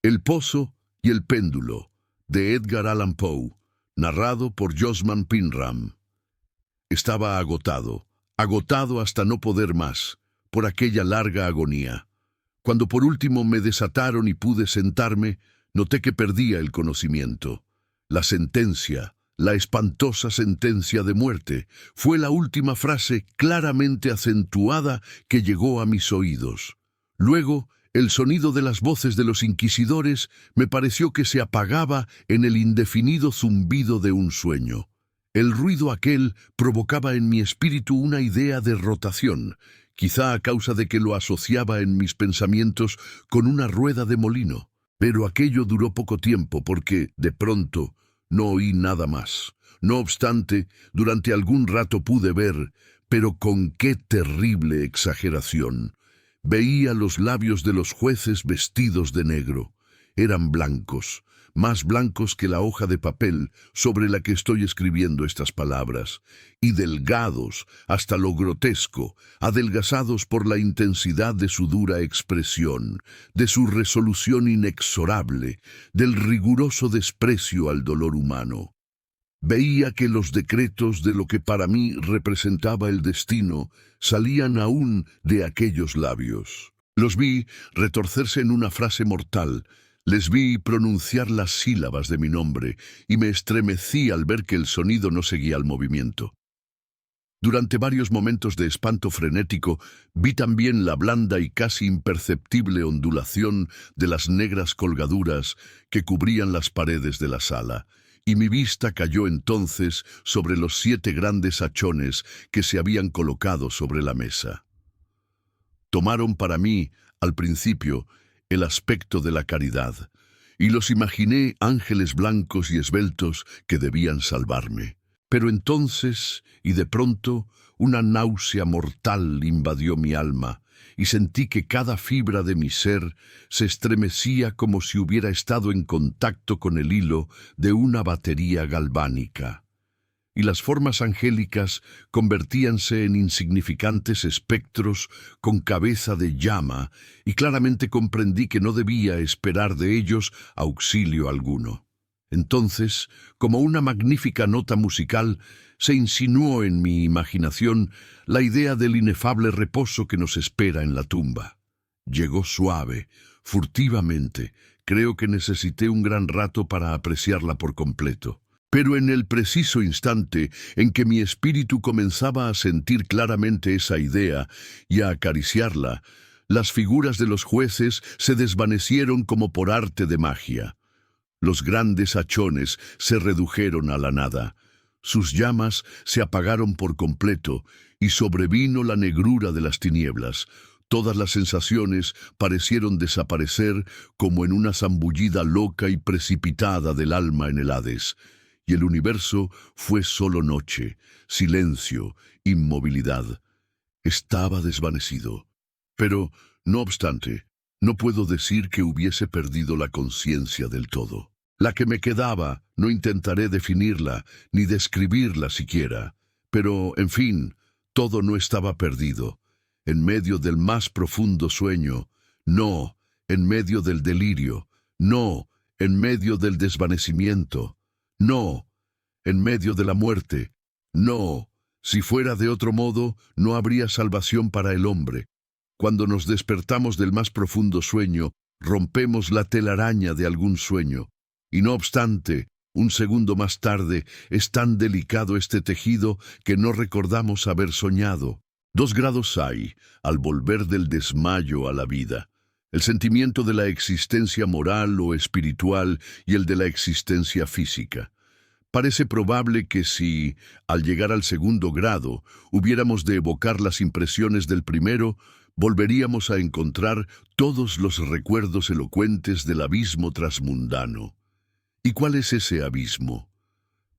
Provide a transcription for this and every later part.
El pozo y el péndulo, de Edgar Allan Poe, narrado por Josman Pinram. Estaba agotado hasta no poder más, por aquella larga agonía. Cuando por último me desataron y pude sentarme, noté que perdía el conocimiento. La sentencia, la espantosa sentencia de muerte, fue la última frase claramente acentuada que llegó a mis oídos. Luego, el sonido de las voces de los inquisidores me pareció que se apagaba en el indefinido zumbido de un sueño. El ruido aquel provocaba en mi espíritu una idea de rotación, quizá a causa de que lo asociaba en mis pensamientos con una rueda de molino. Pero aquello duró poco tiempo porque, de pronto, no oí nada más. No obstante, durante algún rato pude ver, pero con qué terrible exageración. Veía los labios de los jueces vestidos de negro. Eran blancos, más blancos que la hoja de papel sobre la que estoy escribiendo estas palabras, y delgados hasta lo grotesco, adelgazados por la intensidad de su dura expresión, de su resolución inexorable, del riguroso desprecio al dolor humano. Veía que los decretos de lo que para mí representaba el destino salían aún de aquellos labios. Los vi retorcerse en una frase mortal, les vi pronunciar las sílabas de mi nombre y me estremecí al ver que el sonido no seguía el movimiento. Durante varios momentos de espanto frenético, vi también la blanda y casi imperceptible ondulación de las negras colgaduras que cubrían las paredes de la sala. Y mi vista cayó entonces sobre los 7 grandes hachones que se habían colocado sobre la mesa. Tomaron para mí, al principio, el aspecto de la caridad, y los imaginé ángeles blancos y esbeltos que debían salvarme. Pero entonces, y de pronto, una náusea mortal invadió mi alma, y sentí que cada fibra de mi ser se estremecía como si hubiera estado en contacto con el hilo de una batería galvánica. Y las formas angélicas convertíanse en insignificantes espectros con cabeza de llama, y claramente comprendí que no debía esperar de ellos auxilio alguno. Entonces, como una magnífica nota musical, se insinuó en mi imaginación la idea del inefable reposo que nos espera en la tumba. Llegó suave, furtivamente. Creo que necesité un gran rato para apreciarla por completo. Pero en el preciso instante en que mi espíritu comenzaba a sentir claramente esa idea y a acariciarla, las figuras de los jueces se desvanecieron como por arte de magia. Los grandes hachones se redujeron a la nada. Sus llamas se apagaron por completo y sobrevino la negrura de las tinieblas. Todas las sensaciones parecieron desaparecer como en una zambullida loca y precipitada del alma en el Hades. Y el universo fue solo noche, silencio, inmovilidad. Estaba desvanecido. Pero, no obstante, no puedo decir que hubiese perdido la conciencia del todo. La que me quedaba, no intentaré definirla, ni describirla siquiera. Pero, en fin, todo no estaba perdido. En medio del más profundo sueño, no, en medio del delirio, no, en medio del desvanecimiento, no, en medio de la muerte, no. Si fuera de otro modo, no habría salvación para el hombre. Cuando nos despertamos del más profundo sueño, rompemos la telaraña de algún sueño. Y no obstante, un segundo más tarde, es tan delicado este tejido que no recordamos haber soñado. 2 grados hay, al volver del desmayo a la vida. El sentimiento de la existencia moral o espiritual y el de la existencia física. Parece probable que si, al llegar al 2º grado, hubiéramos de evocar las impresiones del primero, volveríamos a encontrar todos los recuerdos elocuentes del abismo transmundano. ¿Y cuál es ese abismo?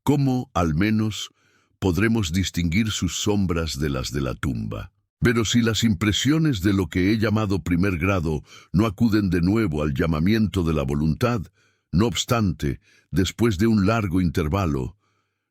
¿Cómo, al menos, podremos distinguir sus sombras de las de la tumba? Pero si las impresiones de lo que he llamado primer grado no acuden de nuevo al llamamiento de la voluntad, no obstante, después de un largo intervalo,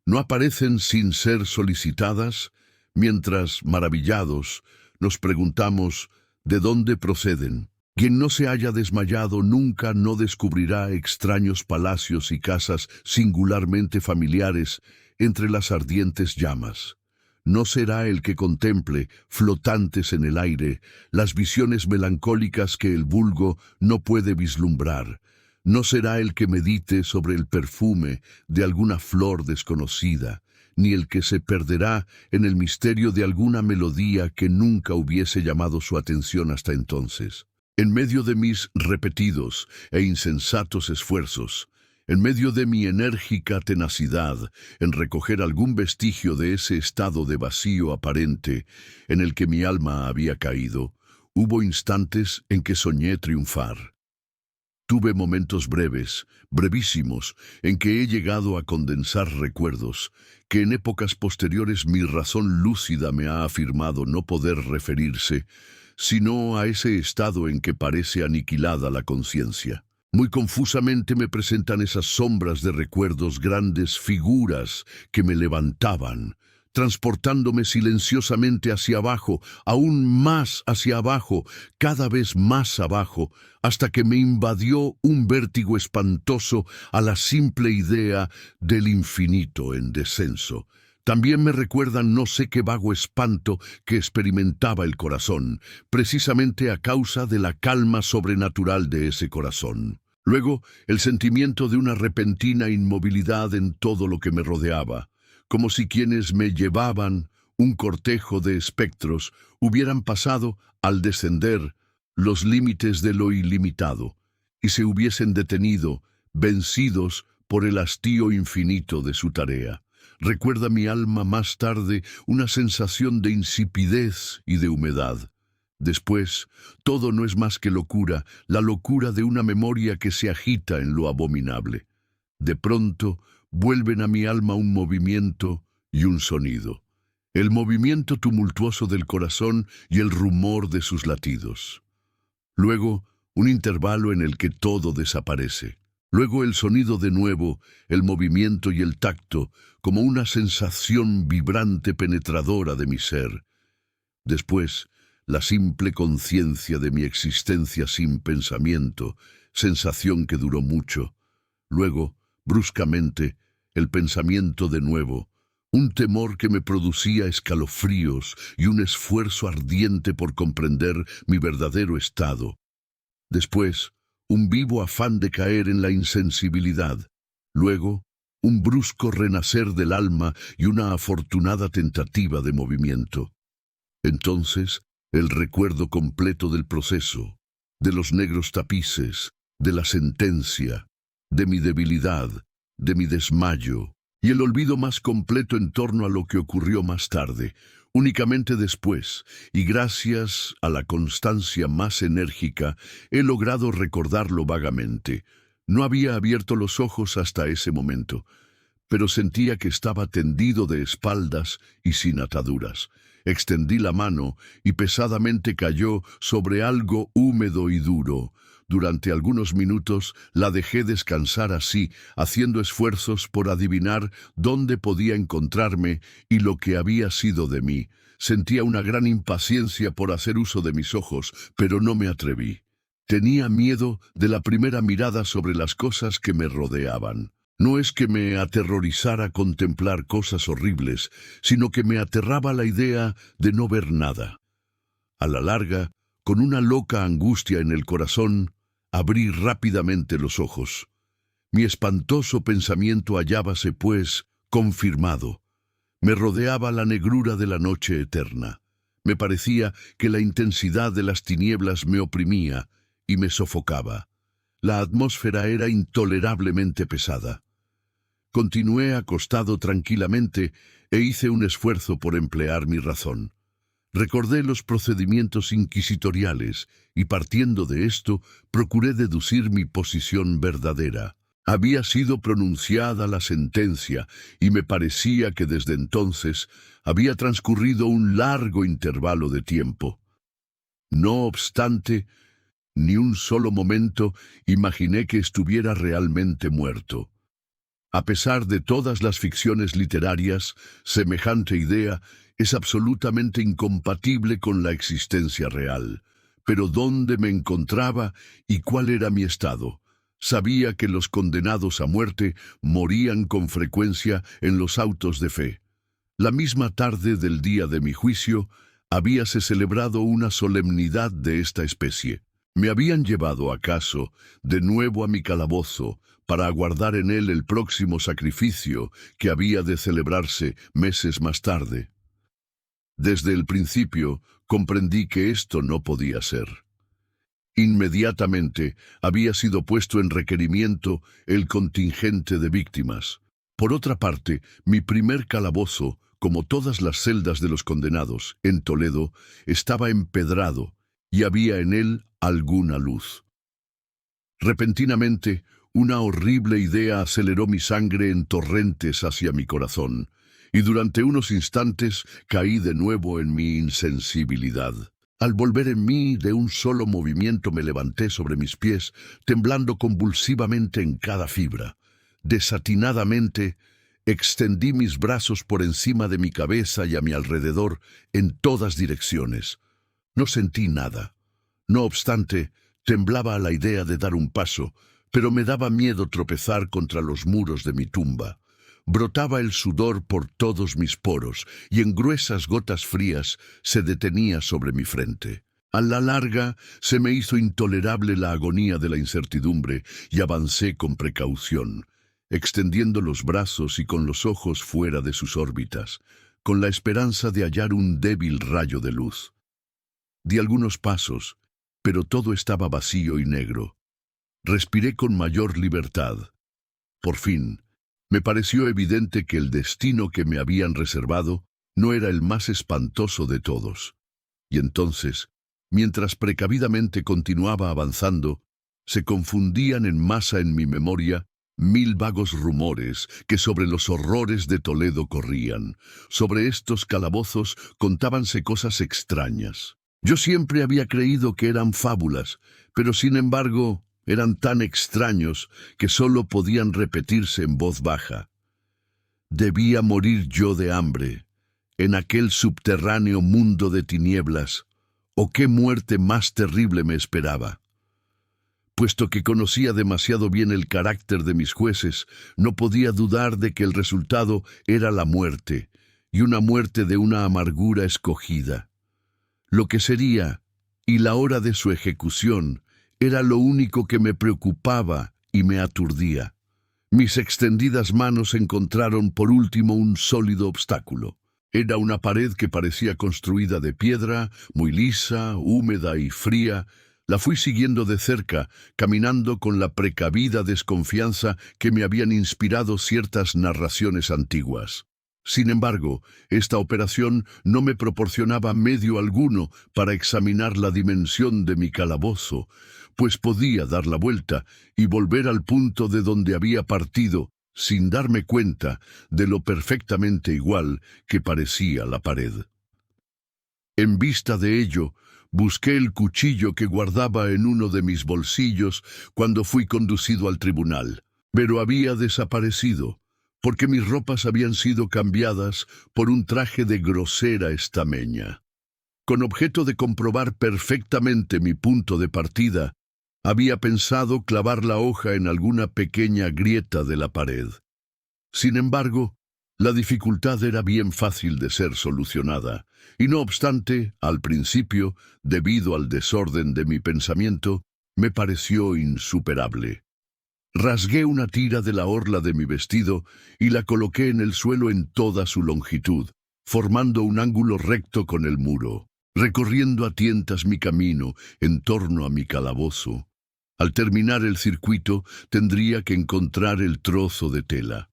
no aparecen sin ser solicitadas, mientras, maravillados, nos preguntamos ¿de dónde proceden? Quien no se haya desmayado nunca no descubrirá extraños palacios y casas singularmente familiares entre las ardientes llamas. No será el que contemple, flotantes en el aire, las visiones melancólicas que el vulgo no puede vislumbrar. No será el que medite sobre el perfume de alguna flor desconocida, ni el que se perderá en el misterio de alguna melodía que nunca hubiese llamado su atención hasta entonces. En medio de mis repetidos e insensatos esfuerzos, en medio de mi enérgica tenacidad en recoger algún vestigio de ese estado de vacío aparente en el que mi alma había caído, hubo instantes en que soñé triunfar. Tuve momentos breves, brevísimos, en que he llegado a condensar recuerdos que en épocas posteriores mi razón lúcida me ha afirmado no poder referirse, sino a ese estado en que parece aniquilada la conciencia. Muy confusamente me presentan esas sombras de recuerdos, grandes figuras que me levantaban, transportándome silenciosamente hacia abajo, aún más hacia abajo, cada vez más abajo, hasta que me invadió un vértigo espantoso a la simple idea del infinito en descenso. También me recuerdan no sé qué vago espanto que experimentaba el corazón, precisamente a causa de la calma sobrenatural de ese corazón. Luego, el sentimiento de una repentina inmovilidad en todo lo que me rodeaba, como si quienes me llevaban, un cortejo de espectros, hubieran pasado, al descender, los límites de lo ilimitado, y se hubiesen detenido, vencidos por el hastío infinito de su tarea. Recuerda mi alma más tarde una sensación de insipidez y de humedad. Después, todo no es más que locura, la locura de una memoria que se agita en lo abominable. De pronto, vuelven a mi alma un movimiento y un sonido. El movimiento tumultuoso del corazón y el rumor de sus latidos. Luego, un intervalo en el que todo desaparece. Luego el sonido de nuevo, el movimiento y el tacto, como una sensación vibrante penetradora de mi ser. Después, la simple conciencia de mi existencia sin pensamiento, sensación que duró mucho. Luego, bruscamente, el pensamiento de nuevo, un temor que me producía escalofríos y un esfuerzo ardiente por comprender mi verdadero estado. Después, un vivo afán de caer en la insensibilidad. Luego, un brusco renacer del alma y una afortunada tentativa de movimiento. Entonces, el recuerdo completo del proceso, de los negros tapices, de la sentencia, de mi debilidad, de mi desmayo, y el olvido más completo en torno a lo que ocurrió más tarde, únicamente después, y gracias a la constancia más enérgica, he logrado recordarlo vagamente. No había abierto los ojos hasta ese momento, pero sentía que estaba tendido de espaldas y sin ataduras. Extendí la mano y pesadamente cayó sobre algo húmedo y duro. Durante algunos minutos la dejé descansar así, haciendo esfuerzos por adivinar dónde podía encontrarme y lo que había sido de mí. Sentía una gran impaciencia por hacer uso de mis ojos, pero no me atreví. Tenía miedo de la primera mirada sobre las cosas que me rodeaban. No es que me aterrorizara contemplar cosas horribles, sino que me aterraba la idea de no ver nada. A la larga, con una loca angustia en el corazón, abrí rápidamente los ojos. Mi espantoso pensamiento hallábase, pues, confirmado. Me rodeaba la negrura de la noche eterna. Me parecía que la intensidad de las tinieblas me oprimía y me sofocaba. La atmósfera era intolerablemente pesada. Continué acostado tranquilamente e hice un esfuerzo por emplear mi razón. Recordé los procedimientos inquisitoriales y, partiendo de esto, procuré deducir mi posición verdadera. Había sido pronunciada la sentencia y me parecía que desde entonces había transcurrido un largo intervalo de tiempo. No obstante, ni un solo momento imaginé que estuviera realmente muerto. A pesar de todas las ficciones literarias, semejante idea es absolutamente incompatible con la existencia real. pero dónde me encontraba y cuál era mi estado. Sabía que los condenados a muerte morían con frecuencia en los autos de fe. La misma tarde del día de mi juicio, habíase celebrado una solemnidad de esta especie. Me habían llevado acaso de nuevo a mi calabozo para aguardar en él el próximo sacrificio que había de celebrarse meses más tarde. Desde el principio comprendí que esto no podía ser. Inmediatamente había sido puesto en requerimiento el contingente de víctimas. Por otra parte, mi primer calabozo, como todas las celdas de los condenados, en Toledo, estaba empedrado y había en él alguna luz. Repentinamente, una horrible idea aceleró mi sangre en torrentes hacia mi corazón, y durante unos instantes caí de nuevo en mi insensibilidad. Al volver en mí, de un solo movimiento me levanté sobre mis pies, temblando convulsivamente en cada fibra. Desatinadamente, extendí mis brazos por encima de mi cabeza y a mi alrededor, en todas direcciones. No sentí nada. No obstante, temblaba a la idea de dar un paso, pero me daba miedo tropezar contra los muros de mi tumba. Brotaba el sudor por todos mis poros y en gruesas gotas frías se detenía sobre mi frente. A la larga se me hizo intolerable la agonía de la incertidumbre y avancé con precaución, extendiendo los brazos y con los ojos fuera de sus órbitas, con la esperanza de hallar un débil rayo de luz. Di algunos pasos, pero todo estaba vacío y negro. Respiré con mayor libertad. Por fin, me pareció evidente que el destino que me habían reservado no era el más espantoso de todos. Y entonces, mientras precavidamente continuaba avanzando, se confundían en masa en mi memoria 1000 vagos rumores que sobre los horrores de Toledo corrían. Sobre estos calabozos contábanse cosas extrañas. Yo siempre había creído que eran fábulas, pero sin embargo eran tan extraños que solo podían repetirse en voz baja. Debía morir yo de hambre, en aquel subterráneo mundo de tinieblas, o qué muerte más terrible me esperaba. Puesto que conocía demasiado bien el carácter de mis jueces, no podía dudar de que el resultado era la muerte, y una muerte de una amargura escogida. Lo que sería, y la hora de su ejecución, era lo único que me preocupaba y me aturdía. Mis extendidas manos encontraron por último un sólido obstáculo. Era una pared que parecía construida de piedra, muy lisa, húmeda y fría. La fui siguiendo de cerca, caminando con la precavida desconfianza que me habían inspirado ciertas narraciones antiguas. Sin embargo, esta operación no me proporcionaba medio alguno para examinar la dimensión de mi calabozo, pues podía dar la vuelta y volver al punto de donde había partido, sin darme cuenta de lo perfectamente igual que parecía la pared. En vista de ello, busqué el cuchillo que guardaba en uno de mis bolsillos cuando fui conducido al tribunal, pero había desaparecido, porque mis ropas habían sido cambiadas por un traje de grosera estameña. Con objeto de comprobar perfectamente mi punto de partida, había pensado clavar la hoja en alguna pequeña grieta de la pared. Sin embargo, la dificultad era bien fácil de ser solucionada, y no obstante, al principio, debido al desorden de mi pensamiento, me pareció insuperable. Rasgué una tira de la orla de mi vestido y la coloqué en el suelo en toda su longitud, formando un ángulo recto con el muro, recorriendo a tientas mi camino en torno a mi calabozo. Al terminar el circuito, tendría que encontrar el trozo de tela.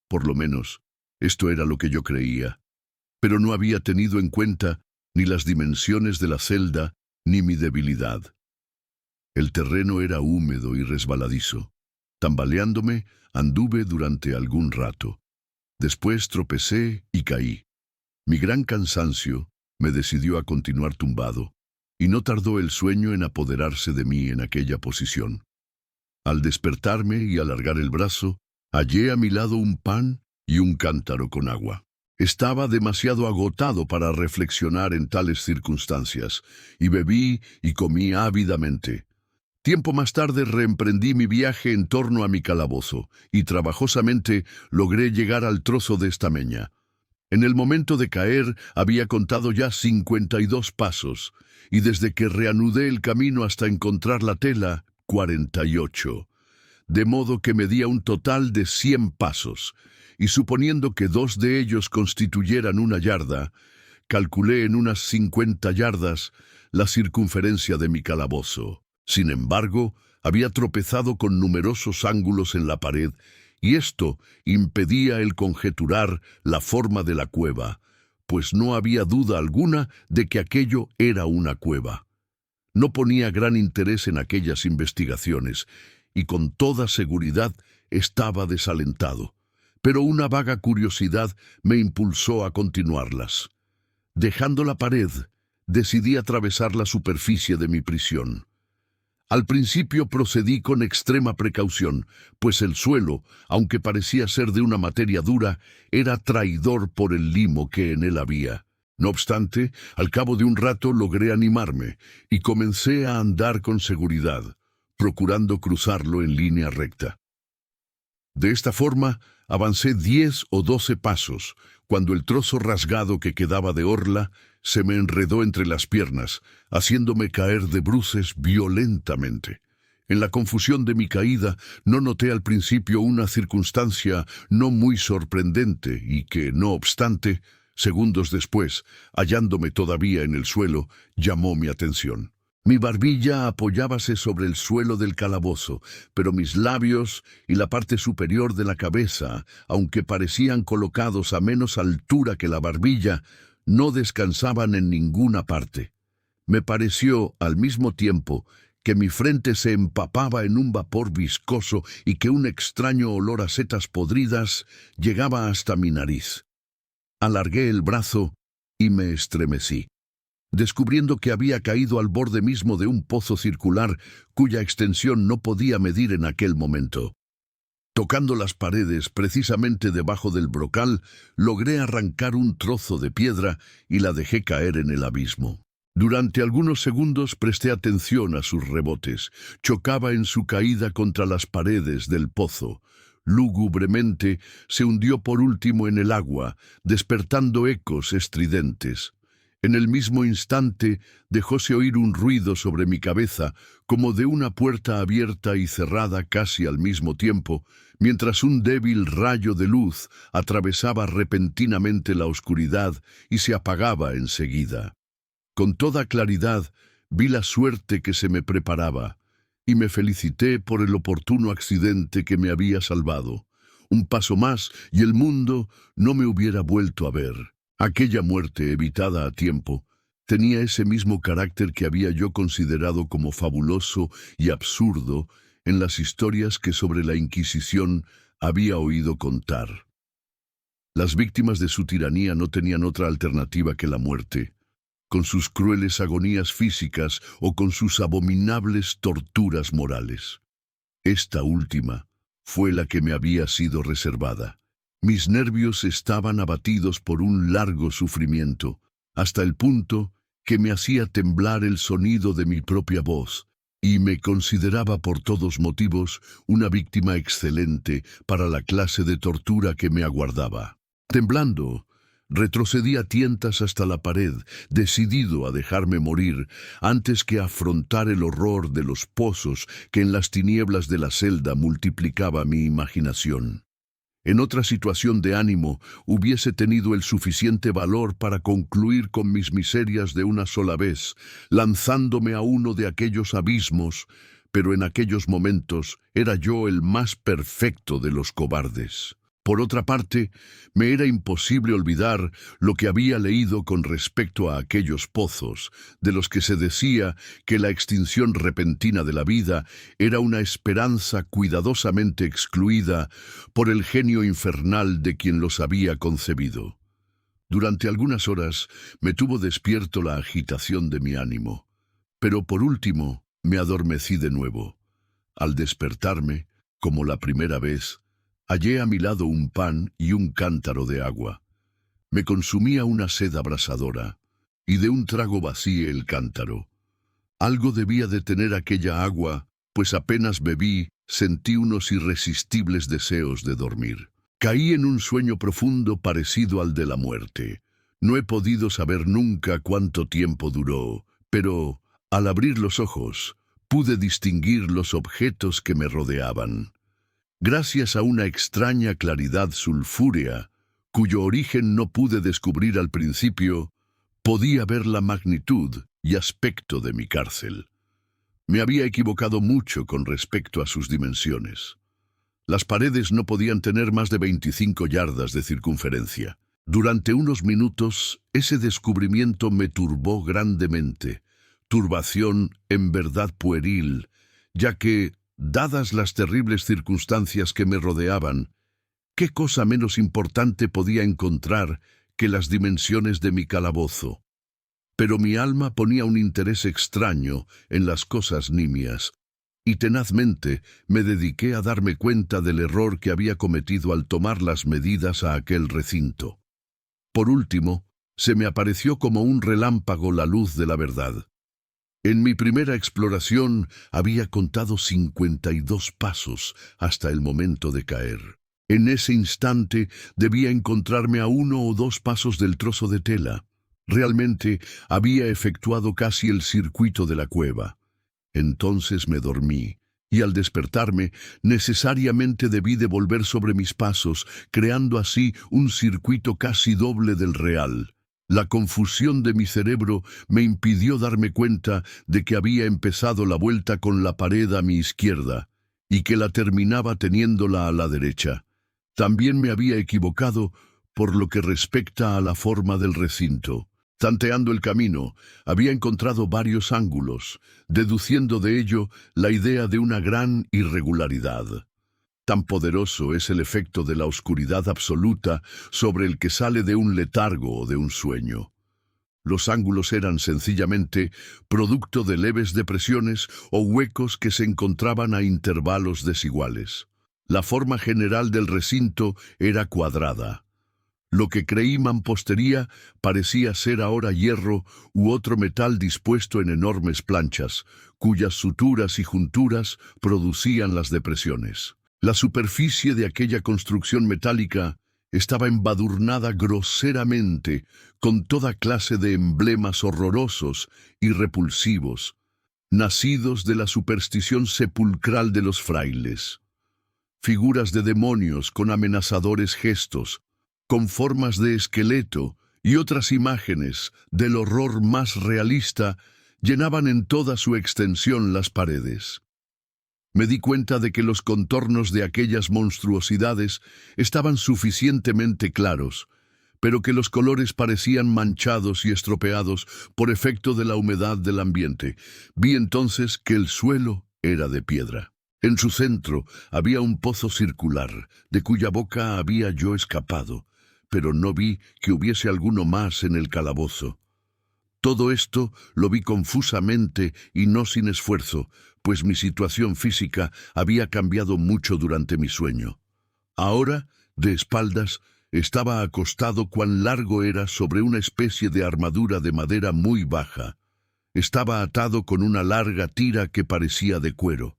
Por lo menos, esto era lo que yo creía, pero no había tenido en cuenta ni las dimensiones de la celda ni mi debilidad. El terreno era húmedo y resbaladizo. Tambaleándome, anduve durante algún rato. Después tropecé y caí. Mi gran cansancio me decidió a continuar tumbado, y no tardó el sueño en apoderarse de mí en aquella posición. Al despertarme y alargar el brazo, hallé a mi lado un pan y un cántaro con agua. Estaba demasiado agotado para reflexionar en tales circunstancias, y bebí y comí ávidamente. Tiempo más tarde reemprendí mi viaje en torno a mi calabozo, y trabajosamente logré llegar al trozo de estameña. En el momento de caer había contado ya 52 pasos, y desde que reanudé el camino hasta encontrar la tela, 48. De modo que medía un total de 100 pasos, y suponiendo que 2 de ellos constituyeran una yarda, calculé en unas 50 yardas la circunferencia de mi calabozo. Sin embargo, había tropezado con numerosos ángulos en la pared, y esto impedía el conjeturar la forma de la cueva, pues no había duda alguna de que aquello era una cueva. No ponía gran interés en aquellas investigaciones, y con toda seguridad estaba desalentado, pero una vaga curiosidad me impulsó a continuarlas. Dejando la pared, decidí atravesar la superficie de mi prisión. Al principio procedí con extrema precaución, pues el suelo, aunque parecía ser de una materia dura, era traidor por el limo que en él había. No obstante, al cabo de un rato logré animarme y comencé a andar con seguridad, procurando cruzarlo en línea recta. De esta forma, avancé 10 o 12 pasos, cuando el trozo rasgado que quedaba de orla se me enredó entre las piernas, haciéndome caer de bruces violentamente. En la confusión de mi caída, no noté al principio una circunstancia no muy sorprendente y que, no obstante, segundos después, hallándome todavía en el suelo, llamó mi atención. Mi barbilla apoyábase sobre el suelo del calabozo, pero mis labios y la parte superior de la cabeza, aunque parecían colocados a menos altura que la barbilla, no descansaban en ninguna parte. Me pareció, al mismo tiempo, que mi frente se empapaba en un vapor viscoso y que un extraño olor a setas podridas llegaba hasta mi nariz. Alargué el brazo y me estremecí, descubriendo que había caído al borde mismo de un pozo circular cuya extensión no podía medir en aquel momento. Tocando las paredes precisamente debajo del brocal, logré arrancar un trozo de piedra y la dejé caer en el abismo. Durante algunos segundos presté atención a sus rebotes. Chocaba en su caída contra las paredes del pozo. Lúgubremente se hundió por último en el agua, despertando ecos estridentes. En el mismo instante dejóse oír un ruido sobre mi cabeza, como de una puerta abierta y cerrada casi al mismo tiempo, mientras un débil rayo de luz atravesaba repentinamente la oscuridad y se apagaba enseguida. Con toda claridad vi la suerte que se me preparaba, y me felicité por el oportuno accidente que me había salvado. Un paso más y el mundo no me hubiera vuelto a ver. Aquella muerte evitada a tiempo tenía ese mismo carácter que había yo considerado como fabuloso y absurdo en las historias que sobre la Inquisición había oído contar. Las víctimas de su tiranía no tenían otra alternativa que la muerte, con sus crueles agonías físicas o con sus abominables torturas morales. Esta última fue la que me había sido reservada. Mis nervios estaban abatidos por un largo sufrimiento, hasta el punto que me hacía temblar el sonido de mi propia voz, y me consideraba por todos motivos una víctima excelente para la clase de tortura que me aguardaba. Temblando, retrocedí a tientas hasta la pared, decidido a dejarme morir antes que afrontar el horror de los pozos que en las tinieblas de la celda multiplicaba mi imaginación. En otra situación de ánimo hubiese tenido el suficiente valor para concluir con mis miserias de una sola vez, lanzándome a uno de aquellos abismos, pero en aquellos momentos era yo el más perfecto de los cobardes. Por otra parte, me era imposible olvidar lo que había leído con respecto a aquellos pozos, de los que se decía que la extinción repentina de la vida era una esperanza cuidadosamente excluida por el genio infernal de quien los había concebido. Durante algunas horas me tuvo despierto la agitación de mi ánimo, pero por último me adormecí de nuevo. Al despertarme, como la primera vez, hallé a mi lado un pan y un cántaro de agua. Me consumía una sed abrasadora, y de un trago vacié el cántaro. Algo debía de tener aquella agua, pues apenas bebí, sentí unos irresistibles deseos de dormir. Caí en un sueño profundo parecido al de la muerte. No he podido saber nunca cuánto tiempo duró, pero, al abrir los ojos, pude distinguir los objetos que me rodeaban. Gracias a una extraña claridad sulfúrea, cuyo origen no pude descubrir al principio, podía ver la magnitud y aspecto de mi cárcel. Me había equivocado mucho con respecto a sus dimensiones. Las paredes no podían tener más de 25 yardas de circunferencia. Durante unos minutos, ese descubrimiento me turbó grandemente. Turbación en verdad pueril, ya que, dadas las terribles circunstancias que me rodeaban, ¿qué cosa menos importante podía encontrar que las dimensiones de mi calabozo? Pero mi alma ponía un interés extraño en las cosas nimias, y tenazmente me dediqué a darme cuenta del error que había cometido al tomar las medidas a aquel recinto. Por último, se me apareció como un relámpago la luz de la verdad. En mi primera exploración había contado 52 pasos hasta el momento de caer. En ese instante debía encontrarme a 1 o 2 pasos del trozo de tela. Realmente había efectuado casi el circuito de la cueva. Entonces me dormí, y al despertarme, necesariamente debí de volver sobre mis pasos, creando así un circuito casi doble del real. La confusión de mi cerebro me impidió darme cuenta de que había empezado la vuelta con la pared a mi izquierda, y que la terminaba teniéndola a la derecha. También me había equivocado por lo que respecta a la forma del recinto. Tanteando el camino, había encontrado varios ángulos, deduciendo de ello la idea de una gran irregularidad. Tan poderoso es el efecto de la oscuridad absoluta sobre el que sale de un letargo o de un sueño. Los ángulos eran sencillamente producto de leves depresiones o huecos que se encontraban a intervalos desiguales. La forma general del recinto era cuadrada. Lo que creí mampostería parecía ser ahora hierro u otro metal dispuesto en enormes planchas, cuyas suturas y junturas producían las depresiones. La superficie de aquella construcción metálica estaba embadurnada groseramente con toda clase de emblemas horrorosos y repulsivos, nacidos de la superstición sepulcral de los frailes. Figuras de demonios con amenazadores gestos, con formas de esqueleto y otras imágenes del horror más realista llenaban en toda su extensión las paredes. Me di cuenta de que los contornos de aquellas monstruosidades estaban suficientemente claros, pero que los colores parecían manchados y estropeados por efecto de la humedad del ambiente. Vi entonces que el suelo era de piedra. En su centro había un pozo circular, de cuya boca había yo escapado, pero no vi que hubiese alguno más en el calabozo. Todo esto lo vi confusamente y no sin esfuerzo, pues mi situación física había cambiado mucho durante mi sueño. Ahora, de espaldas, estaba acostado cuán largo era sobre una especie de armadura de madera muy baja. Estaba atado con una larga tira que parecía de cuero.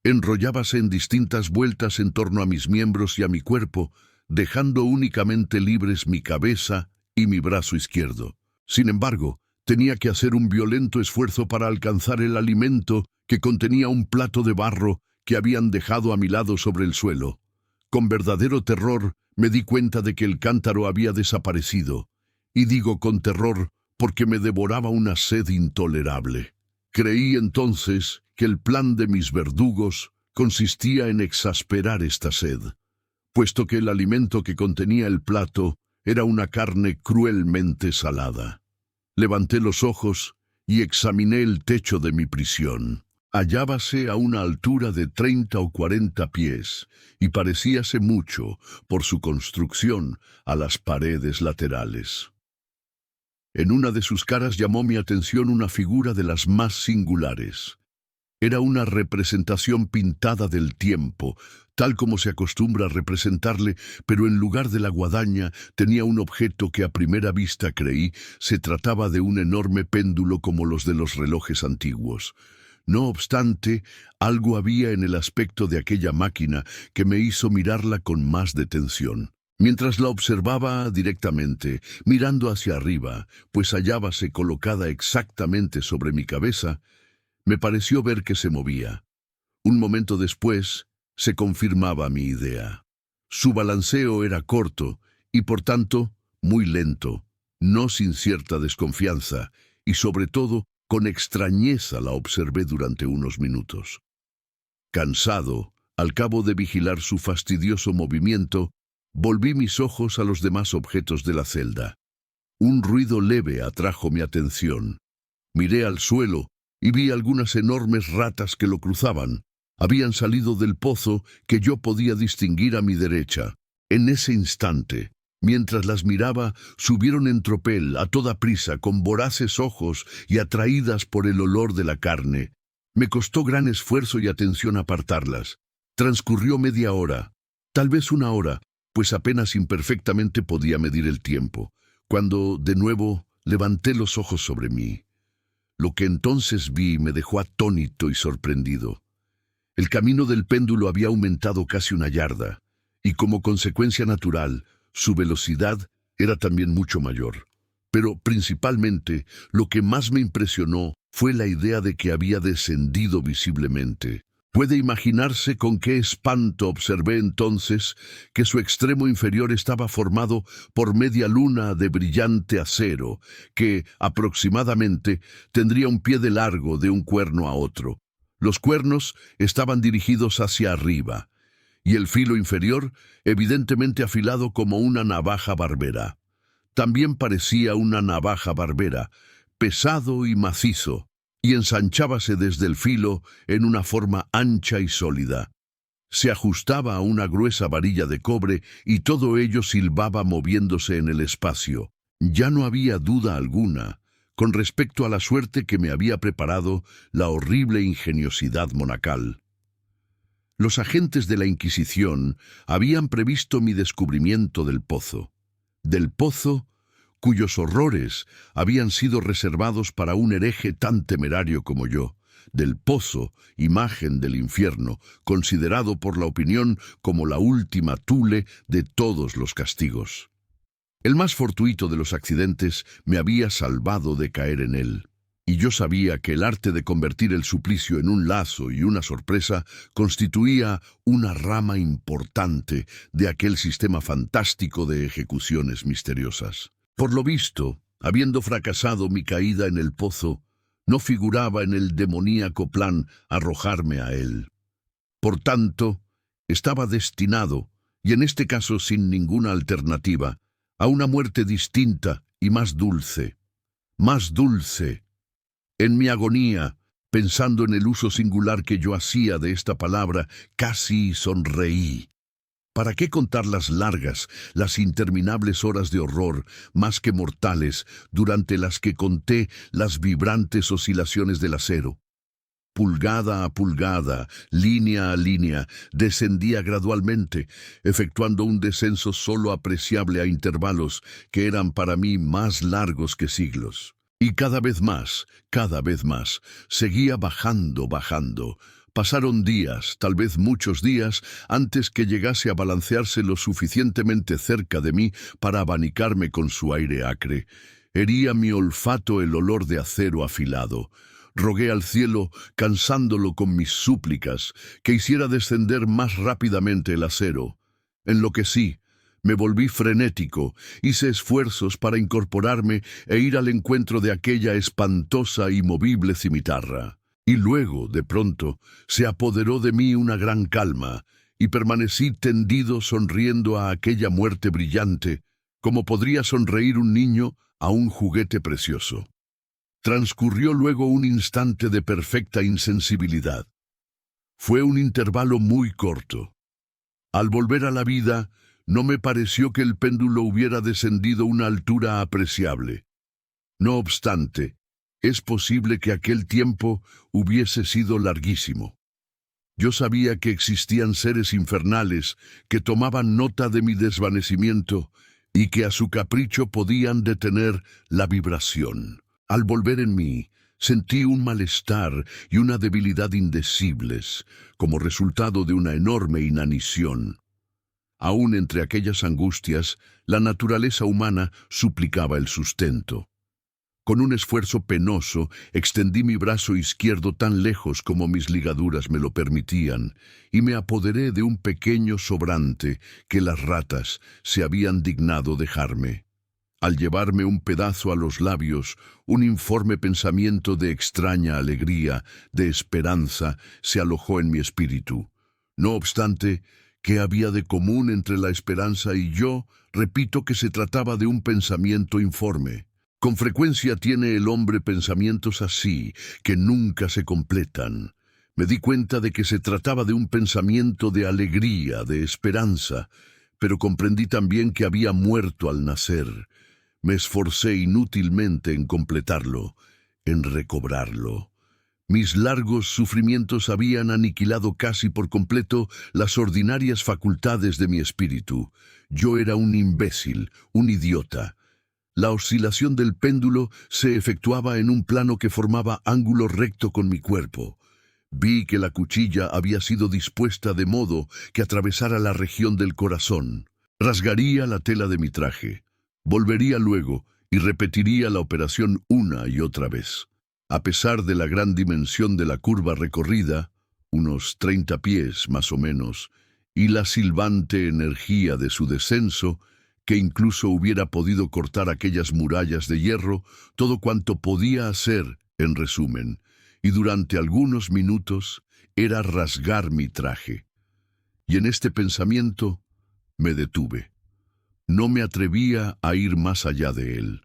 Enrollábase en distintas vueltas en torno a mis miembros y a mi cuerpo, dejando únicamente libres mi cabeza y mi brazo izquierdo. Sin embargo, tenía que hacer un violento esfuerzo para alcanzar el alimento que contenía un plato de barro que habían dejado a mi lado sobre el suelo. Con verdadero terror me di cuenta de que el cántaro había desaparecido, y digo con terror porque me devoraba una sed intolerable. Creí entonces que el plan de mis verdugos consistía en exasperar esta sed, puesto que el alimento que contenía el plato era una carne cruelmente salada. Levanté los ojos y examiné el techo de mi prisión. Hallábase a una altura de 30 o 40 pies y parecíase mucho, por su construcción, a las paredes laterales. En una de sus caras llamó mi atención una figura de las más singulares. Era una representación pintada del tiempo, tal como se acostumbra a representarle, pero en lugar de la guadaña tenía un objeto que a primera vista creí se trataba de un enorme péndulo como los de los relojes antiguos. No obstante, algo había en el aspecto de aquella máquina que me hizo mirarla con más detención. Mientras la observaba directamente, mirando hacia arriba, pues hallábase colocada exactamente sobre mi cabeza, me pareció ver que se movía. Un momento después, se confirmaba mi idea. Su balanceo era corto y, por tanto, muy lento, no sin cierta desconfianza, y sobre todo, con extrañeza la observé durante unos minutos. Cansado, al cabo de vigilar su fastidioso movimiento, volví mis ojos a los demás objetos de la celda. Un ruido leve atrajo mi atención. Miré al suelo y vi algunas enormes ratas que lo cruzaban. Habían salido del pozo que yo podía distinguir a mi derecha. En ese instante, mientras las miraba, subieron en tropel a toda prisa, con voraces ojos y atraídas por el olor de la carne. Me costó gran esfuerzo y atención apartarlas. Transcurrió media hora, tal vez una hora, pues apenas imperfectamente podía medir el tiempo, cuando, de nuevo, levanté los ojos sobre mí. Lo que entonces vi me dejó atónito y sorprendido. El camino del péndulo había aumentado casi 1 yarda, y como consecuencia natural, su velocidad era también mucho mayor. Pero principalmente, lo que más me impresionó fue la idea de que había descendido visiblemente. Puede imaginarse con qué espanto observé entonces que su extremo inferior estaba formado por media luna de brillante acero, que, aproximadamente, tendría un pie de largo de un cuerno a otro. Los cuernos estaban dirigidos hacia arriba, y el filo inferior, evidentemente afilado como una navaja barbera. También parecía una navaja barbera, pesado y macizo, y ensanchábase desde el filo en una forma ancha y sólida. Se ajustaba a una gruesa varilla de cobre y todo ello silbaba moviéndose en el espacio. Ya no había duda alguna con respecto a la suerte que me había preparado la horrible ingeniosidad monacal. Los agentes de la Inquisición habían previsto mi descubrimiento del pozo. Del pozo cuyos horrores habían sido reservados para un hereje tan temerario como yo, del pozo, imagen del infierno, considerado por la opinión como la última tule de todos los castigos. El más fortuito de los accidentes me había salvado de caer en él, y yo sabía que el arte de convertir el suplicio en un lazo y una sorpresa constituía una rama importante de aquel sistema fantástico de ejecuciones misteriosas. Por lo visto, habiendo fracasado mi caída en el pozo, no figuraba en el demoníaco plan arrojarme a él. Por tanto, estaba destinado, y en este caso sin ninguna alternativa, a una muerte distinta y más dulce. Más dulce. En mi agonía, pensando en el uso singular que yo hacía de esta palabra, casi sonreí. ¿Para qué contar las largas, las interminables horas de horror, más que mortales, durante las que conté las vibrantes oscilaciones del acero? Pulgada a pulgada, línea a línea, descendía gradualmente, efectuando un descenso solo apreciable a intervalos que eran para mí más largos que siglos. Y cada vez más, seguía bajando. Pasaron días, tal vez muchos días, antes que llegase a balancearse lo suficientemente cerca de mí para abanicarme con su aire acre. Hería mi olfato el olor de acero afilado. Rogué al cielo, cansándolo con mis súplicas, que hiciera descender más rápidamente el acero. Enloquecí, me volví frenético, hice esfuerzos para incorporarme e ir al encuentro de aquella espantosa y movible cimitarra. Y luego, de pronto, se apoderó de mí una gran calma, y permanecí tendido sonriendo a aquella muerte brillante, como podría sonreír un niño a un juguete precioso. Transcurrió luego un instante de perfecta insensibilidad. Fue un intervalo muy corto. Al volver a la vida, no me pareció que el péndulo hubiera descendido una altura apreciable. No obstante, Es posible que aquel tiempo hubiese sido larguísimo. Yo sabía que existían seres infernales que tomaban nota de mi desvanecimiento y que a su capricho podían detener la vibración. Al volver en mí, sentí un malestar y una debilidad indecibles, como resultado de una enorme inanición. Aún entre aquellas angustias, la naturaleza humana suplicaba el sustento. Con un esfuerzo penoso, extendí mi brazo izquierdo tan lejos como mis ligaduras me lo permitían, y me apoderé de un pequeño sobrante que las ratas se habían dignado dejarme. Al llevarme un pedazo a los labios, un informe pensamiento de extraña alegría, de esperanza, se alojó en mi espíritu. No obstante, ¿qué había de común entre la esperanza y yo? Repito que se trataba de un pensamiento informe. Con frecuencia tiene el hombre pensamientos así, que nunca se completan. Me di cuenta de que se trataba de un pensamiento de alegría, de esperanza, pero comprendí también que había muerto al nacer. Me esforcé inútilmente en completarlo, en recobrarlo. Mis largos sufrimientos habían aniquilado casi por completo las ordinarias facultades de mi espíritu. Yo era un imbécil, un idiota. La oscilación del péndulo se efectuaba en un plano que formaba ángulo recto con mi cuerpo. Vi que la cuchilla había sido dispuesta de modo que atravesara la región del corazón. Rasgaría la tela de mi traje. Volvería luego y repetiría la operación una y otra vez. A pesar de la gran dimensión de la curva recorrida, unos 30 pies más o menos, y la silbante energía de su descenso, que incluso hubiera podido cortar aquellas murallas de hierro, todo cuanto podía hacer, en resumen, y durante algunos minutos, era rasgar mi traje. Y en este pensamiento me detuve. No me atrevía a ir más allá de él.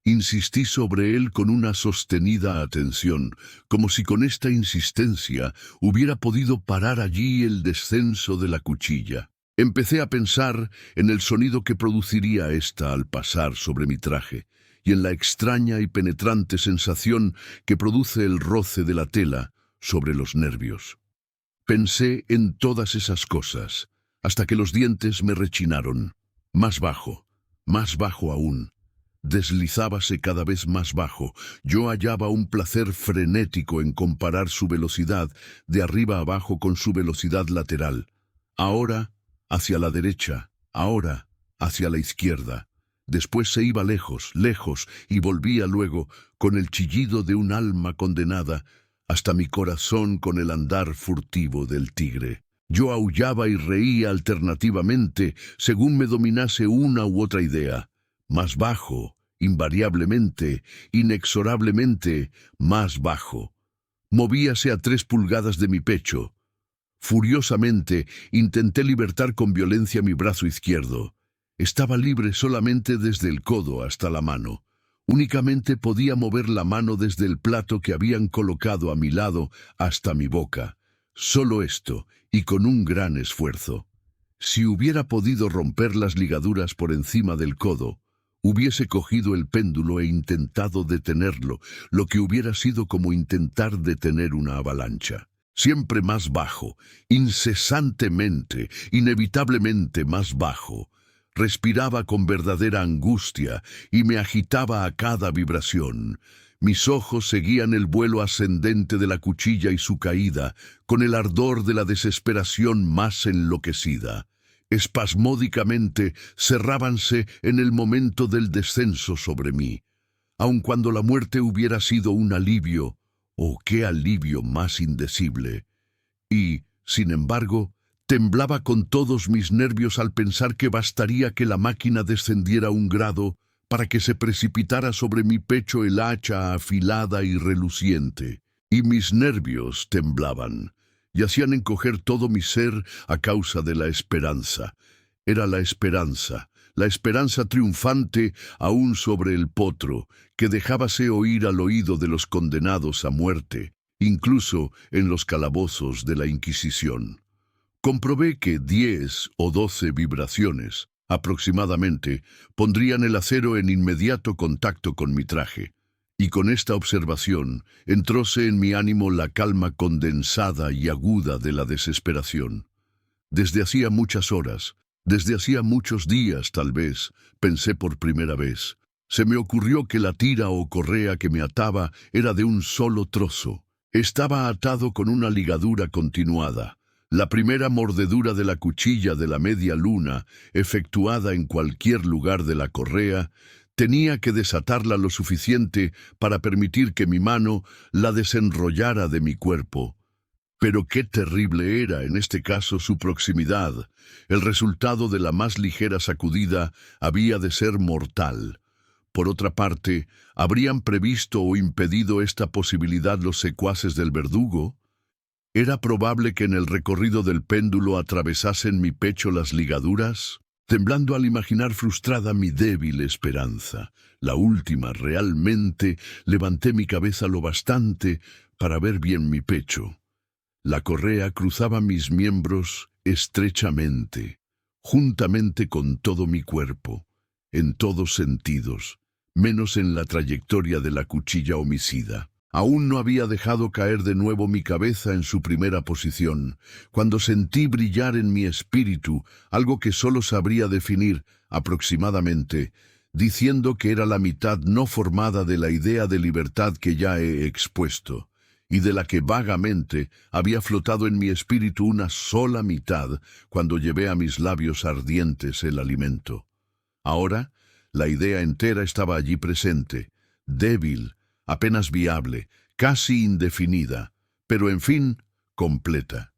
Insistí sobre él con una sostenida atención, como si con esta insistencia hubiera podido parar allí el descenso de la cuchilla. Empecé a pensar en el sonido que produciría ésta al pasar sobre mi traje, y en la extraña y penetrante sensación que produce el roce de la tela sobre los nervios. Pensé en todas esas cosas, hasta que los dientes me rechinaron. Más bajo aún. Deslizábase cada vez más bajo. Yo hallaba un placer frenético en comparar su velocidad de arriba abajo con su velocidad lateral. Ahora hacia la derecha, ahora hacia la izquierda. Después se iba lejos, lejos, y volvía luego, con el chillido de un alma condenada, hasta mi corazón con el andar furtivo del tigre. Yo aullaba y reía alternativamente, según me dominase una u otra idea. Más bajo, invariablemente, inexorablemente, más bajo. Movíase a 3 pulgadas de mi pecho. Furiosamente, intenté libertar con violencia mi brazo izquierdo. Estaba libre solamente desde el codo hasta la mano. Únicamente podía mover la mano desde el plato que habían colocado a mi lado hasta mi boca. Solo esto, y con un gran esfuerzo. Si hubiera podido romper las ligaduras por encima del codo, hubiese cogido el péndulo e intentado detenerlo, lo que hubiera sido como intentar detener una avalancha. Siempre más bajo, incesantemente, inevitablemente más bajo. Respiraba con verdadera angustia y me agitaba a cada vibración. Mis ojos seguían el vuelo ascendente de la cuchilla y su caída, con el ardor de la desesperación más enloquecida. Espasmódicamente cerrábanse en el momento del descenso sobre mí. Aun cuando la muerte hubiera sido un alivio, ¡oh, qué alivio más indecible! Y, sin embargo, temblaba con todos mis nervios al pensar que bastaría que la máquina descendiera un grado para que se precipitara sobre mi pecho el hacha afilada y reluciente. Y mis nervios temblaban y hacían encoger todo mi ser a causa de la esperanza. Era la esperanza triunfante aún sobre el potro, que dejábase oír al oído de los condenados a muerte, incluso en los calabozos de la Inquisición. Comprobé que 10 o 12 vibraciones, aproximadamente, pondrían el acero en inmediato contacto con mi traje. Y con esta observación entróse en mi ánimo la calma condensada y aguda de la desesperación. Desde hacía muchas horas, desde hacía muchos días tal vez, pensé por primera vez. Se me ocurrió que la tira o correa que me ataba era de un solo trozo. Estaba atado con una ligadura continuada. La primera mordedura de la cuchilla de la media luna, efectuada en cualquier lugar de la correa, tenía que desatarla lo suficiente para permitir que mi mano la desenrollara de mi cuerpo. Pero qué terrible era, en este caso, su proximidad. El resultado de la más ligera sacudida había de ser mortal. Por otra parte, ¿habrían previsto o impedido esta posibilidad los secuaces del verdugo? ¿Era probable que en el recorrido del péndulo atravesasen mi pecho las ligaduras? Temblando al imaginar frustrada mi débil esperanza, la última realmente, levanté mi cabeza lo bastante para ver bien mi pecho. La correa cruzaba mis miembros estrechamente, juntamente con todo mi cuerpo, en todos sentidos, menos en la trayectoria de la cuchilla homicida. Aún no había dejado caer de nuevo mi cabeza en su primera posición, cuando sentí brillar en mi espíritu algo que solo sabría definir aproximadamente, diciendo que era la mitad no formada de la idea de libertad que ya he expuesto, y de la que vagamente había flotado en mi espíritu una sola mitad cuando llevé a mis labios ardientes el alimento. Ahora, la idea entera estaba allí presente, débil, apenas viable, casi indefinida, pero en fin, completa.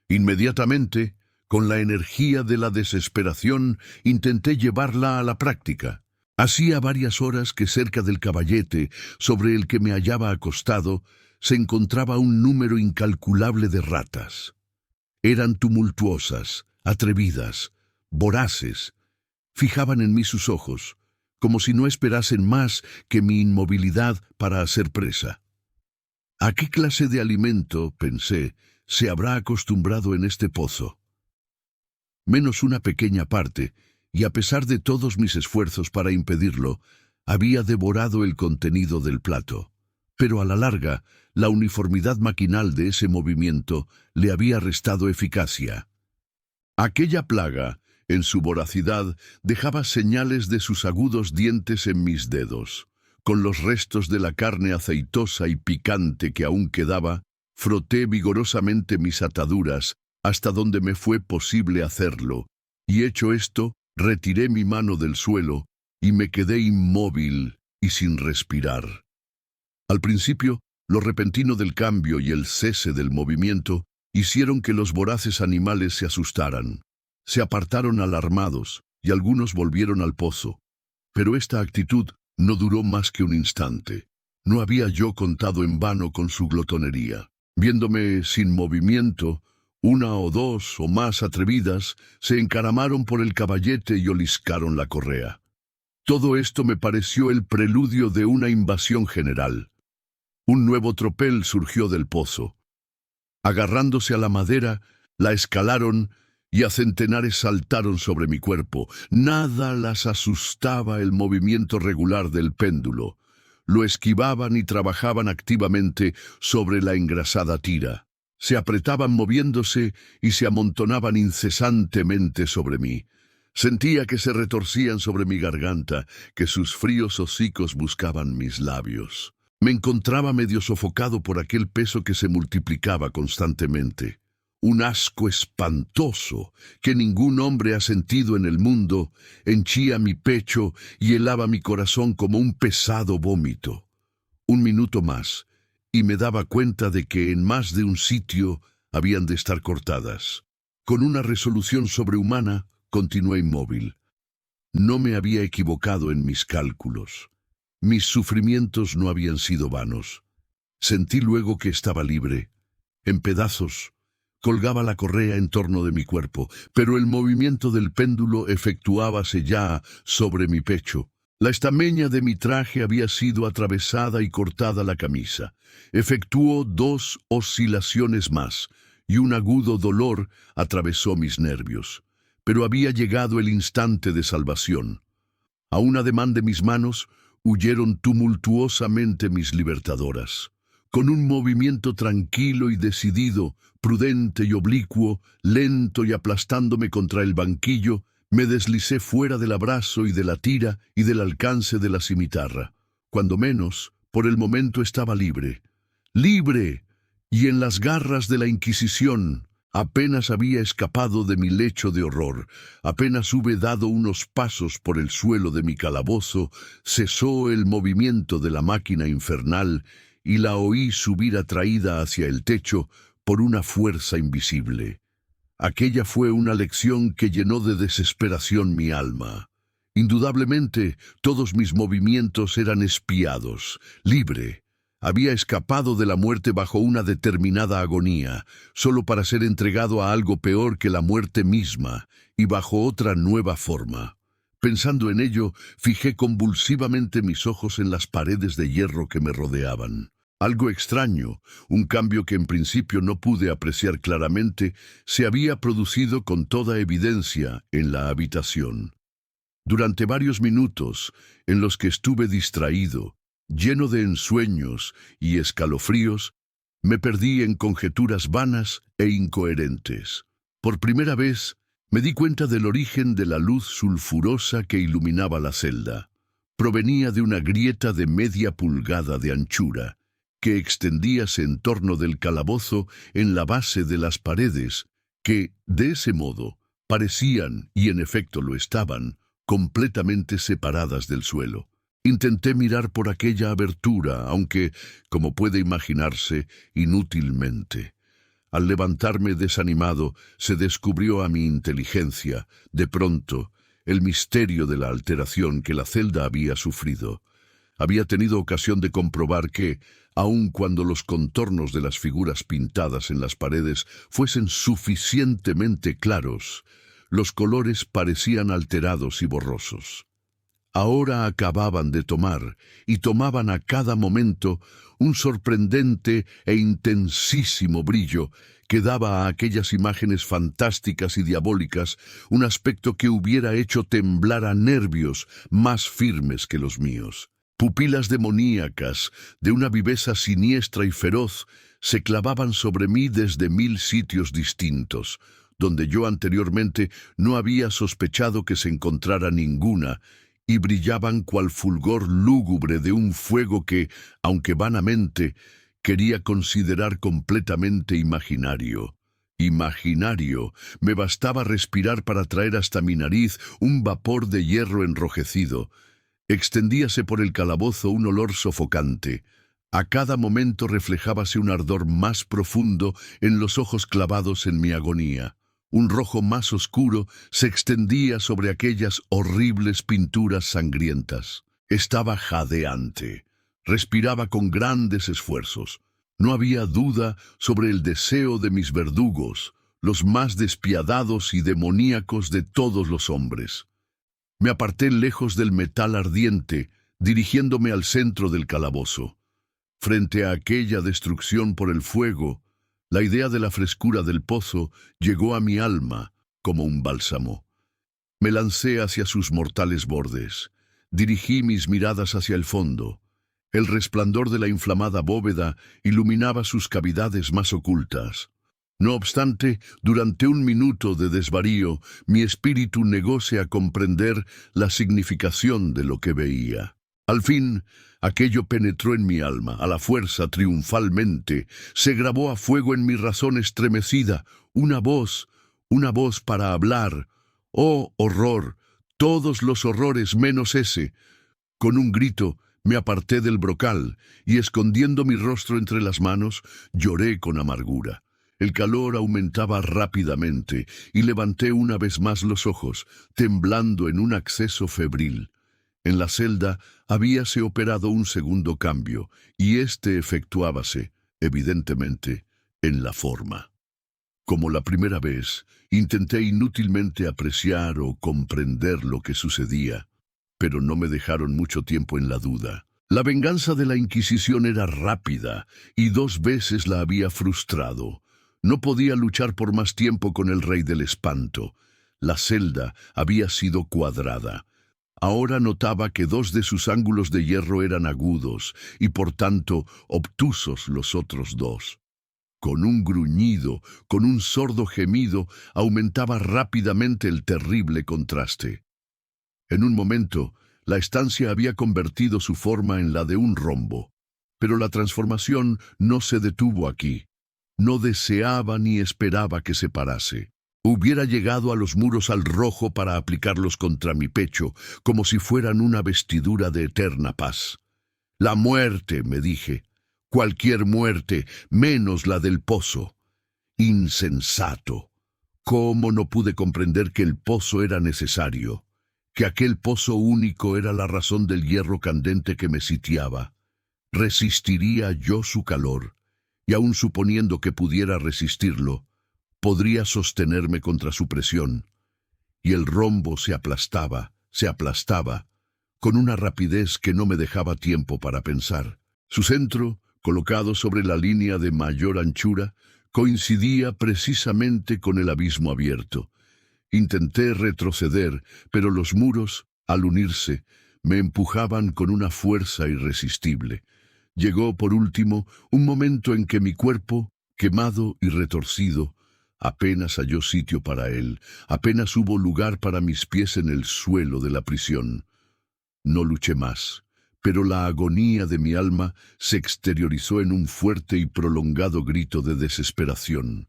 Inmediatamente, con la energía de la desesperación, intenté llevarla a la práctica. Hacía varias horas que cerca del caballete, sobre el que me hallaba acostado, se encontraba un número incalculable de ratas. Eran tumultuosas, atrevidas, voraces. Fijaban en mí sus ojos, como si no esperasen más que mi inmovilidad para hacer presa. ¿A qué clase de alimento, pensé, se habrá acostumbrado en este pozo? Menos una pequeña parte, y a pesar de todos mis esfuerzos para impedirlo, había devorado el contenido del plato. Pero a la larga, la uniformidad maquinal de ese movimiento le había restado eficacia. Aquella plaga, en su voracidad, dejaba señales de sus agudos dientes en mis dedos. Con los restos de la carne aceitosa y picante que aún quedaba, froté vigorosamente mis ataduras hasta donde me fue posible hacerlo, y hecho esto, retiré mi mano del suelo y me quedé inmóvil y sin respirar. Al principio, lo repentino del cambio y el cese del movimiento hicieron que los voraces animales se asustaran. Se apartaron alarmados y algunos volvieron al pozo. Pero esta actitud no duró más que un instante. No había yo contado en vano con su glotonería. Viéndome sin movimiento, una o dos o más atrevidas se encaramaron por el caballete y oliscaron la correa. Todo esto me pareció el preludio de una invasión general. Un nuevo tropel surgió del pozo. Agarrándose a la madera, la escalaron y a centenares saltaron sobre mi cuerpo. Nada las asustaba el movimiento regular del péndulo. Lo esquivaban y trabajaban activamente sobre la engrasada tira. Se apretaban moviéndose y se amontonaban incesantemente sobre mí. Sentía que se retorcían sobre mi garganta, que sus fríos hocicos buscaban mis labios. Me encontraba medio sofocado por aquel peso que se multiplicaba constantemente. Un asco espantoso que ningún hombre ha sentido en el mundo henchía mi pecho y helaba mi corazón como un pesado vómito. Un minuto más, y me daba cuenta de que en más de un sitio habían de estar cortadas. Con una resolución sobrehumana, continué inmóvil. No me había equivocado en mis cálculos. Mis sufrimientos no habían sido vanos. Sentí luego que estaba libre. En pedazos, colgaba la correa en torno de mi cuerpo, pero el movimiento del péndulo efectuábase ya sobre mi pecho. La estameña de mi traje había sido atravesada y cortada la camisa. Efectuó 2 oscilaciones más, y un agudo dolor atravesó mis nervios. Pero había llegado el instante de salvación. A un ademán de mis manos, huyeron tumultuosamente mis libertadoras. Con un movimiento tranquilo y decidido, prudente y oblicuo, lento y aplastándome contra el banquillo, me deslicé fuera del abrazo y de la tira y del alcance de la cimitarra. Cuando menos, por el momento estaba libre. ¡Libre! Y en las garras de la Inquisición. Apenas había escapado de mi lecho de horror, apenas hube dado unos pasos por el suelo de mi calabozo, cesó el movimiento de la máquina infernal y la oí subir atraída hacia el techo por una fuerza invisible. Aquella fue una lección que llenó de desesperación mi alma. Indudablemente, todos mis movimientos eran espiados. Libre. Había escapado de la muerte bajo una determinada agonía, solo para ser entregado a algo peor que la muerte misma, y bajo otra nueva forma. Pensando en ello, fijé convulsivamente mis ojos en las paredes de hierro que me rodeaban. Algo extraño, un cambio que en principio no pude apreciar claramente, se había producido con toda evidencia en la habitación. Durante varios minutos, en los que estuve distraído, lleno de ensueños y escalofríos, me perdí en conjeturas vanas e incoherentes. Por primera vez, me di cuenta del origen de la luz sulfurosa que iluminaba la celda. Provenía de una grieta de media pulgada de anchura, que extendíase en torno del calabozo en la base de las paredes, que, de ese modo, parecían, y en efecto lo estaban, completamente separadas del suelo. Intenté mirar por aquella abertura, aunque, como puede imaginarse, inútilmente. Al levantarme desanimado, se descubrió a mi inteligencia, de pronto, el misterio de la alteración que la celda había sufrido. Había tenido ocasión de comprobar que, aun cuando los contornos de las figuras pintadas en las paredes fuesen suficientemente claros, los colores parecían alterados y borrosos. Ahora acababan de tomar, y tomaban a cada momento, un sorprendente e intensísimo brillo que daba a aquellas imágenes fantásticas y diabólicas un aspecto que hubiera hecho temblar a nervios más firmes que los míos. Pupilas demoníacas, de una viveza siniestra y feroz, se clavaban sobre mí desde 1000 sitios distintos, donde yo anteriormente no había sospechado que se encontrara ninguna, y brillaban cual fulgor lúgubre de un fuego que, aunque vanamente, quería considerar completamente imaginario. Imaginario, me bastaba respirar para traer hasta mi nariz un vapor de hierro enrojecido. Extendíase por el calabozo un olor sofocante. A cada momento reflejábase un ardor más profundo en los ojos clavados en mi agonía. Un rojo más oscuro se extendía sobre aquellas horribles pinturas sangrientas. Estaba jadeante. Respiraba con grandes esfuerzos. No había duda sobre el deseo de mis verdugos, los más despiadados y demoníacos de todos los hombres. Me aparté lejos del metal ardiente, dirigiéndome al centro del calabozo. Frente a aquella destrucción por el fuego, la idea de la frescura del pozo llegó a mi alma como un bálsamo. Me lancé hacia sus mortales bordes. Dirigí mis miradas hacia el fondo. El resplandor de la inflamada bóveda iluminaba sus cavidades más ocultas. No obstante, durante un minuto de desvarío, mi espíritu negóse a comprender la significación de lo que veía. Al fin, aquello penetró en mi alma, a la fuerza, triunfalmente. Se grabó a fuego en mi razón estremecida, una voz para hablar. ¡Oh, horror! Todos los horrores menos ese. Con un grito, me aparté del brocal, y escondiendo mi rostro entre las manos, lloré con amargura. El calor aumentaba rápidamente, y levanté una vez más los ojos, temblando en un acceso febril. En la celda habíase operado un segundo cambio, y éste efectuábase, evidentemente, en la forma. Como la primera vez, intenté inútilmente apreciar o comprender lo que sucedía, pero no me dejaron mucho tiempo en la duda. La venganza de la Inquisición era rápida, y 2 veces la había frustrado. No podía luchar por más tiempo con el Rey del Espanto. La celda había sido cuadrada. Ahora notaba que 2 de sus ángulos de hierro eran agudos y por tanto obtusos los otros 2. Con un gruñido, con un sordo gemido, aumentaba rápidamente el terrible contraste. En un momento, la estancia había convertido su forma en la de un rombo. Pero la transformación no se detuvo aquí. No deseaba ni esperaba que se parase. Hubiera llegado a los muros al rojo para aplicarlos contra mi pecho, como si fueran una vestidura de eterna paz. La muerte, me dije. Cualquier muerte, menos la del pozo. Insensato. ¿Cómo no pude comprender que el pozo era necesario? Que aquel pozo único era la razón del hierro candente que me sitiaba. ¿Resistiría yo su calor? Y aun suponiendo que pudiera resistirlo, podría sostenerme contra su presión. Y el rombo se aplastaba, con una rapidez que no me dejaba tiempo para pensar. Su centro, colocado sobre la línea de mayor anchura, coincidía precisamente con el abismo abierto. Intenté retroceder, pero los muros, al unirse, me empujaban con una fuerza irresistible. Llegó, por último, un momento en que mi cuerpo, quemado y retorcido, apenas halló sitio para él, apenas hubo lugar para mis pies en el suelo de la prisión. No luché más, pero la agonía de mi alma se exteriorizó en un fuerte y prolongado grito de desesperación.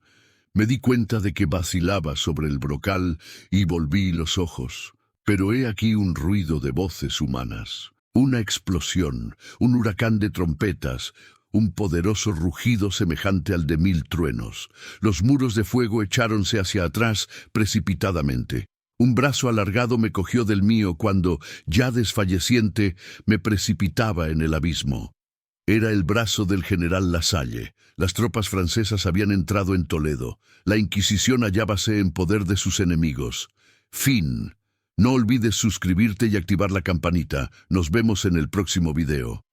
Me di cuenta de que vacilaba sobre el brocal y volví los ojos, pero he aquí un ruido de voces humanas. Una explosión, un huracán de trompetas, un poderoso rugido semejante al de 1000 truenos. Los muros de fuego echáronse hacia atrás precipitadamente. Un brazo alargado me cogió del mío cuando, ya desfalleciente, me precipitaba en el abismo. Era el brazo del general Lasalle. Las tropas francesas habían entrado en Toledo. La Inquisición hallábase en poder de sus enemigos. Fin. No olvides suscribirte y activar la campanita. Nos vemos en el próximo video.